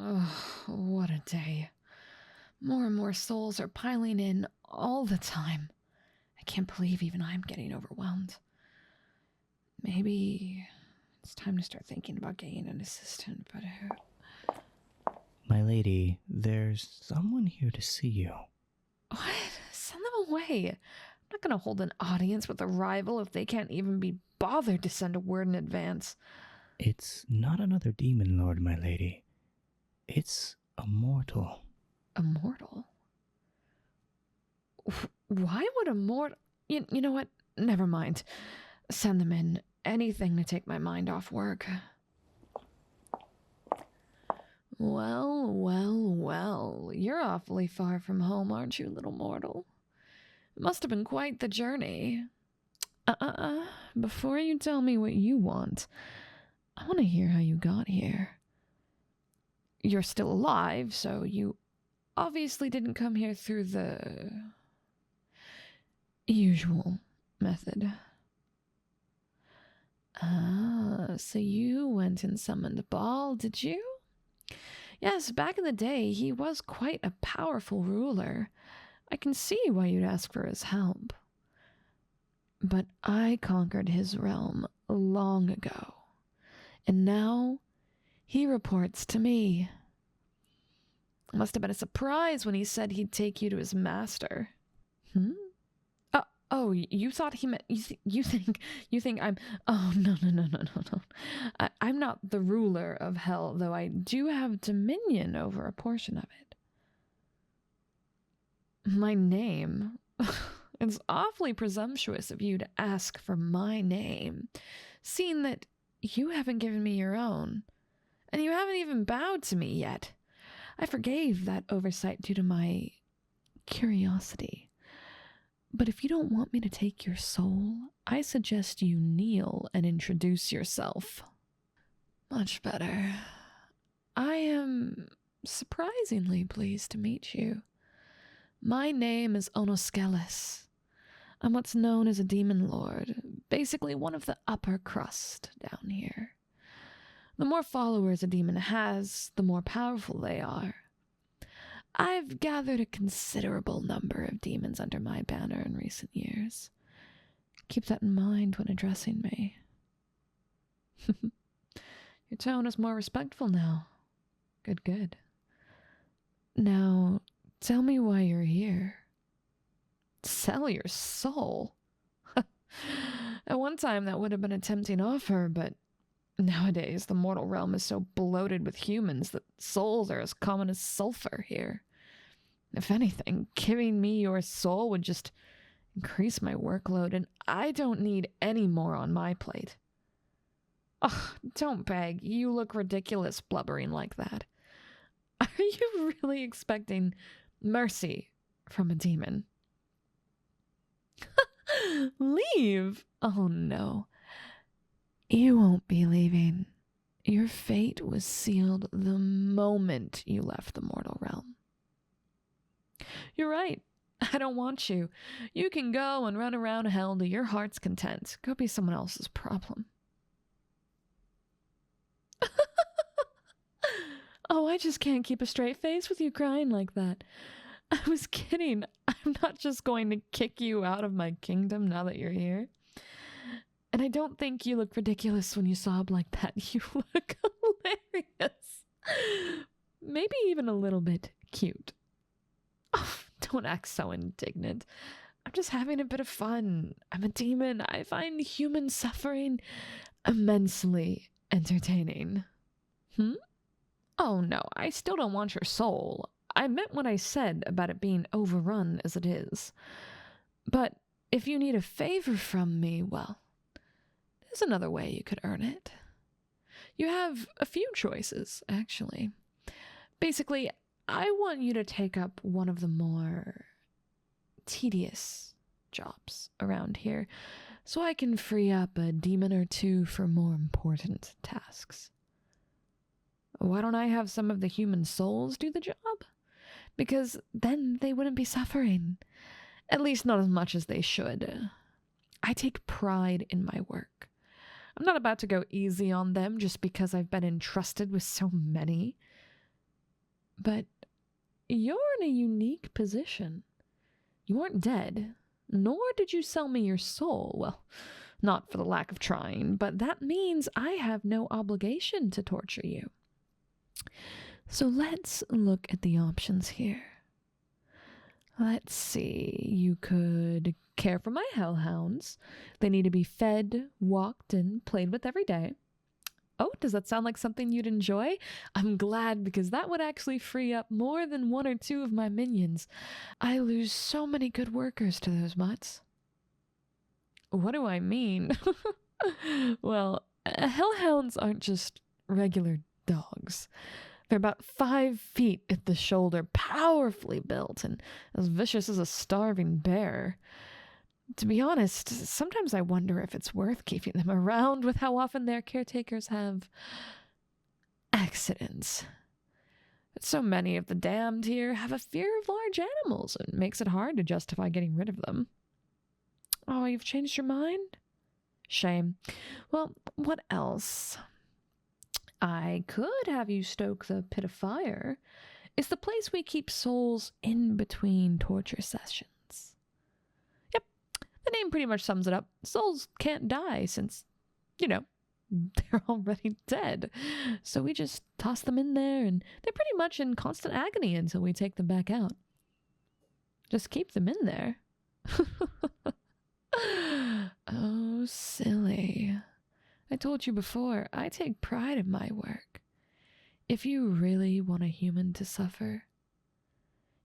Oh, what a day. More and more souls are piling in all the time. I can't believe even I'm getting overwhelmed. Maybe it's time to start thinking about getting an assistant, but who? My lady, there's someone here to see you. What? Send them away. I'm not going to hold an audience with a rival if they can't even be bothered to send a word in advance. It's not another demon lord, my lady. It's a mortal. A mortal? Why would a mortal... You know what? Never mind. Send them in. Anything to take my mind off work. Well. You're awfully far from home, aren't you, little mortal? It must have been quite the journey. Before you tell me what you want, I want to hear how you got here. You're still alive, so you obviously didn't come here through the usual method. So you went and summoned Baal, did you? Yes, back in the day, he was quite a powerful ruler. I can see why you'd ask for his help. But I conquered his realm long ago, and now he reports to me. It must have been a surprise when he said he'd take you to his master. Oh, you thought he meant, you think I'm, oh, no. I'm not the ruler of hell, though I do have dominion over a portion of it. My name? It's awfully presumptuous of you to ask for my name, seeing that you haven't given me your own, and you haven't even bowed to me yet. I forgave that oversight due to my curiosity. But if you don't want me to take your soul, I suggest you kneel and introduce yourself. Much better. I am surprisingly pleased to meet you. My name is Onoskelis. I'm what's known as a demon lord, basically one of the upper crust down here. The more followers a demon has, the more powerful they are. I've gathered a considerable number of demons under my banner in recent years. Keep that in mind when addressing me. Your tone is more respectful now. Good. Now, tell me why you're here. Sell your soul? At one time, that would have been a tempting offer, but nowadays, the mortal realm is so bloated with humans that souls are as common as sulfur here. If anything, giving me your soul would just increase my workload, and I don't need any more on my plate. Oh, don't beg. You look ridiculous blubbering like that. Are you really expecting mercy from a demon? Leave? Oh, no. You won't be leaving. Your fate was sealed the moment you left the mortal realm. You're right. I don't want you. You can go and run around hell to your heart's content. Go be someone else's problem. Oh, I just can't keep a straight face with you crying like that. I was kidding. I'm not just going to kick you out of my kingdom now that you're here. And I don't think you look ridiculous when you sob like that. You look hilarious. Maybe even a little bit cute. Oh, don't act so indignant. I'm just having a bit of fun. I'm a demon. I find human suffering immensely entertaining. Oh no, I still don't want your soul. I meant what I said about it being overrun as it is. But if you need a favor from me, well, there's another way you could earn it. You have a few choices, actually. Basically, I want you to take up one of the more tedious jobs around here, so I can free up a demon or two for more important tasks. Why don't I have some of the human souls do the job? Because then they wouldn't be suffering. At least not as much as they should. I take pride in my work. I'm not about to go easy on them just because I've been entrusted with so many. But you're in a unique position. You aren't dead, nor did you sell me your soul. Well, not for the lack of trying, but that means I have no obligation to torture you. So let's look at the options here. Let's see, you could care for my hellhounds. They need to be fed, walked, and played with every day. Oh, does that sound like something you'd enjoy? I'm glad, because that would actually free up more than 1 or 2 of my minions. I lose so many good workers to those mutts. What do I mean? Well, hellhounds aren't just regular dogs. They're about 5 feet at the shoulder, powerfully built, and as vicious as a starving bear. To be honest, sometimes I wonder if it's worth keeping them around with how often their caretakers have accidents. But so many of the damned here have a fear of large animals, and it makes it hard to justify getting rid of them. Oh, you've changed your mind? Shame. Well, what else? I could have you stoke the pit of fire. It's the place we keep souls in between torture sessions. Yep, the name pretty much sums it up. Souls can't die since, they're already dead. So we just toss them in there, and they're pretty much in constant agony until we take them back out. Just keep them in there. Oh, silly. I told you before, I take pride in my work. If you really want a human to suffer,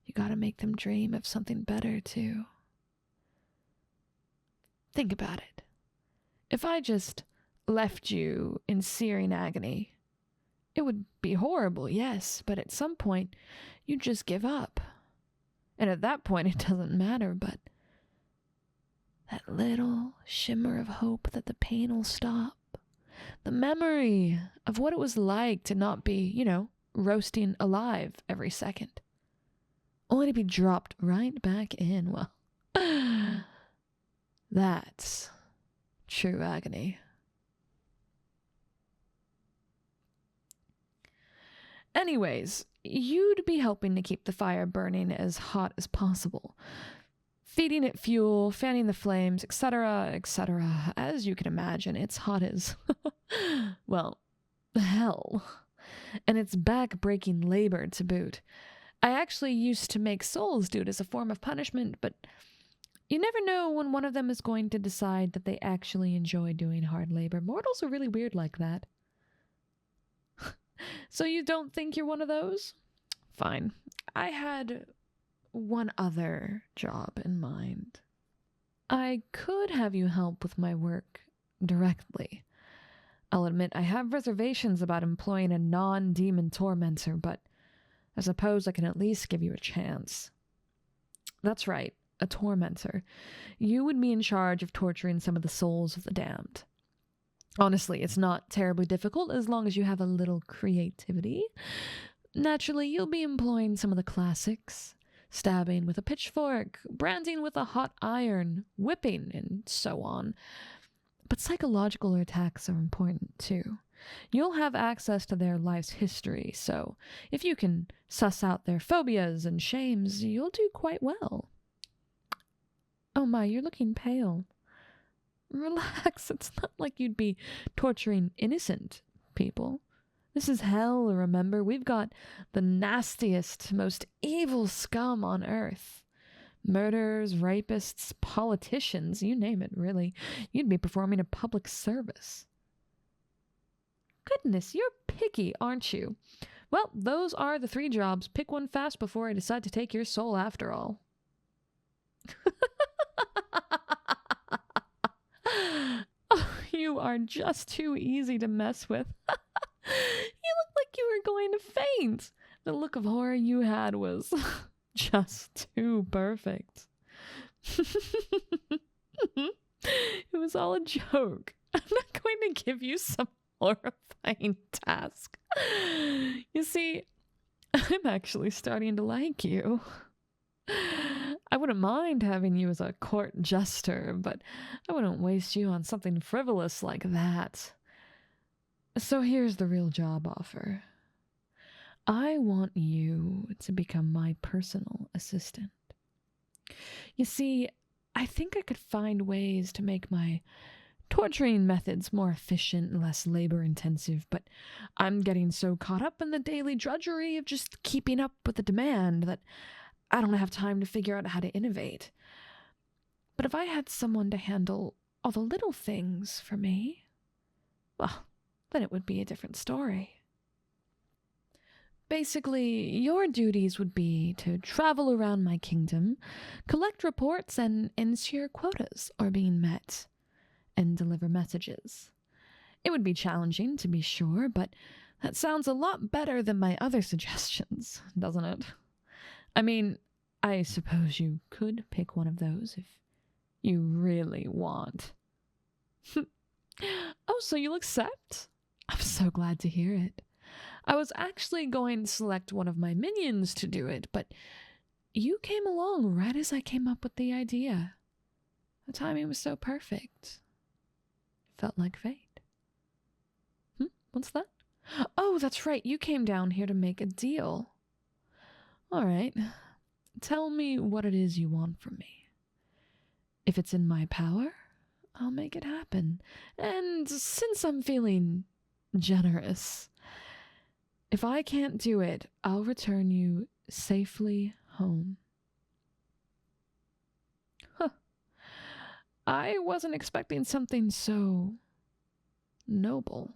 you gotta make them dream of something better, too. Think about it. If I just left you in searing agony, it would be horrible, yes, but at some point, you'd just give up. And at that point, it doesn't matter, but that little shimmer of hope that the pain will stop. The memory of what it was like to not be, roasting alive every second. Only to be dropped right back in. Well, that's true agony. Anyways, you'd be helping to keep the fire burning as hot as possible. Feeding it fuel, fanning the flames, etc., etc. As you can imagine, it's hot as, well, hell. And it's back-breaking labor to boot. I actually used to make souls do it as a form of punishment, but you never know when one of them is going to decide that they actually enjoy doing hard labor. Mortals are really weird like that. So you don't think you're one of those? Fine. I had one other job in mind. I could have you help with my work directly. I'll admit I have reservations about employing a non-demon tormentor, but I suppose I can at least give you a chance. That's right, a tormentor. You would be in charge of torturing some of the souls of the damned. Honestly, it's not terribly difficult as long as you have a little creativity. Naturally, you'll be employing some of the classics. Stabbing with a pitchfork, branding with a hot iron, whipping, and so on. But psychological attacks are important too. You'll have access to their life's history, so if you can suss out their phobias and shames, you'll do quite well. Oh my, you're looking pale. Relax, it's not like you'd be torturing innocent people. This is hell, remember? We've got the nastiest, most evil scum on earth. Murderers, rapists, politicians, you name it, really. You'd be performing a public service. Goodness, you're picky, aren't you? Well, those are the 3 jobs. Pick one fast before I decide to take your soul after all. Oh, you are just too easy to mess with. You looked like you were going to faint. The look of horror you had was just too perfect. It was all a joke. I'm not going to give you some horrifying task. You see, I'm actually starting to like you. I wouldn't mind having you as a court jester, but I wouldn't waste you on something frivolous like that. So here's the real job offer. I want you to become my personal assistant. You see, I think I could find ways to make my torturing methods more efficient and less labor-intensive, but I'm getting so caught up in the daily drudgery of just keeping up with the demand that I don't have time to figure out how to innovate. But if I had someone to handle all the little things for me, well, then it would be a different story. Basically, your duties would be to travel around my kingdom, collect reports, and ensure quotas are being met, and deliver messages. It would be challenging, to be sure, but that sounds a lot better than my other suggestions, doesn't it? I mean, I suppose you could pick one of those if you really want. Oh, so you'll accept? I'm so glad to hear it. I was actually going to select one of my minions to do it, but you came along right as I came up with the idea. The timing was so perfect. Felt like fate. What's that? Oh, that's right. You came down here to make a deal. All right. Tell me what it is you want from me. If it's in my power, I'll make it happen. And since I'm feeling generous, if I can't do it, I'll return you safely home. Huh. I wasn't expecting something so noble.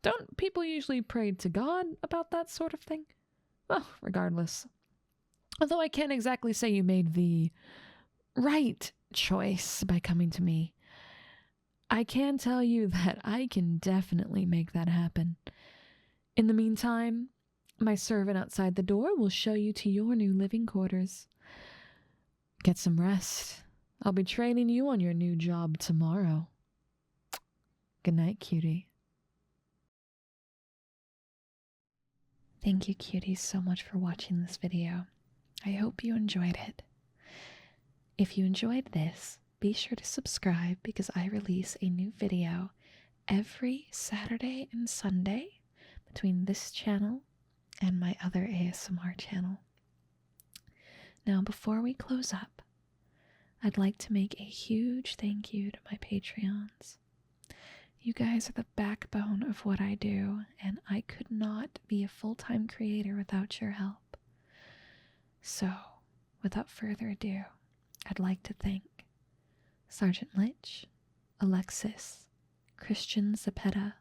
Don't people usually pray to God about that sort of thing? Well, regardless. Although I can't exactly say you made the right choice by coming to me, I can tell you that I can definitely make that happen. In the meantime, my servant outside the door will show you to your new living quarters. Get some rest. I'll be training you on your new job tomorrow. Good night, cutie. Thank you, cuties, so much for watching this video. I hope you enjoyed it. If you enjoyed this, be sure to subscribe because I release a new video every Saturday and Sunday between this channel and my other ASMR channel. Now, before we close up, I'd like to make a huge thank you to my Patreons. You guys are the backbone of what I do, and I could not be a full-time creator without your help. So, without further ado, I'd like to thank Sergeant Lich, Alexis, Christian Zapeta,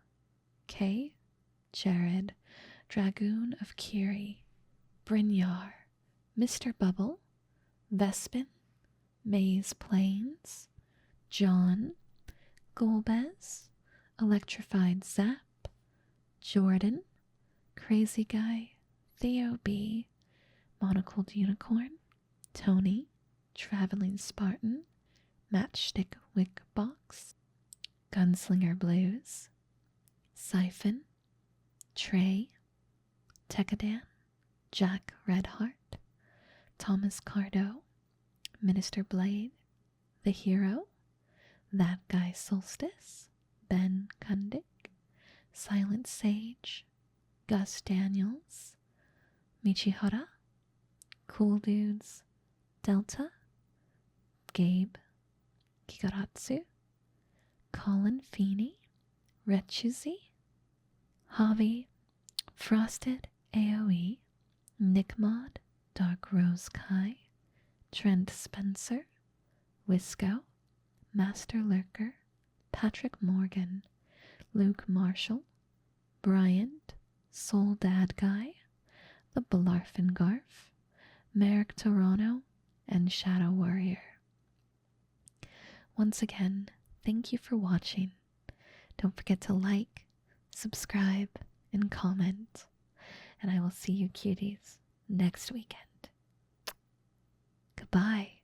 Kay, Jared, Dragoon of Kiri, Brynjar, Mr. Bubble, Vespin, Maze Plains, John, Golbez, Electrified Zap, Jordan, Crazy Guy, Theo B, Monocled Unicorn, Tony, Traveling Spartan, Matchstick Wick Box, Gunslinger Blues, Siphon, Trey, Tekadan, Jack Redheart, Thomas Cardo, Minister Blade, The Hero, That Guy Solstice, Ben Kundik, Silent Sage, Gus Daniels, Michihara, Cool Dudes, Delta, Gabe, Kikaratsu, Colin Feeney, Rechuzi, Javi, Frosted AoE, Nickmod, Dark Rose Kai, Trent Spencer, Wisco, Master Lurker, Patrick Morgan, Luke Marshall, Bryant, Soul Dad Guy, The Blarfingarf, Merrick Toronto, and Shadow Warrior. Once again, thank you for watching. Don't forget to like, subscribe, and comment. And I will see you cuties next weekend. Goodbye.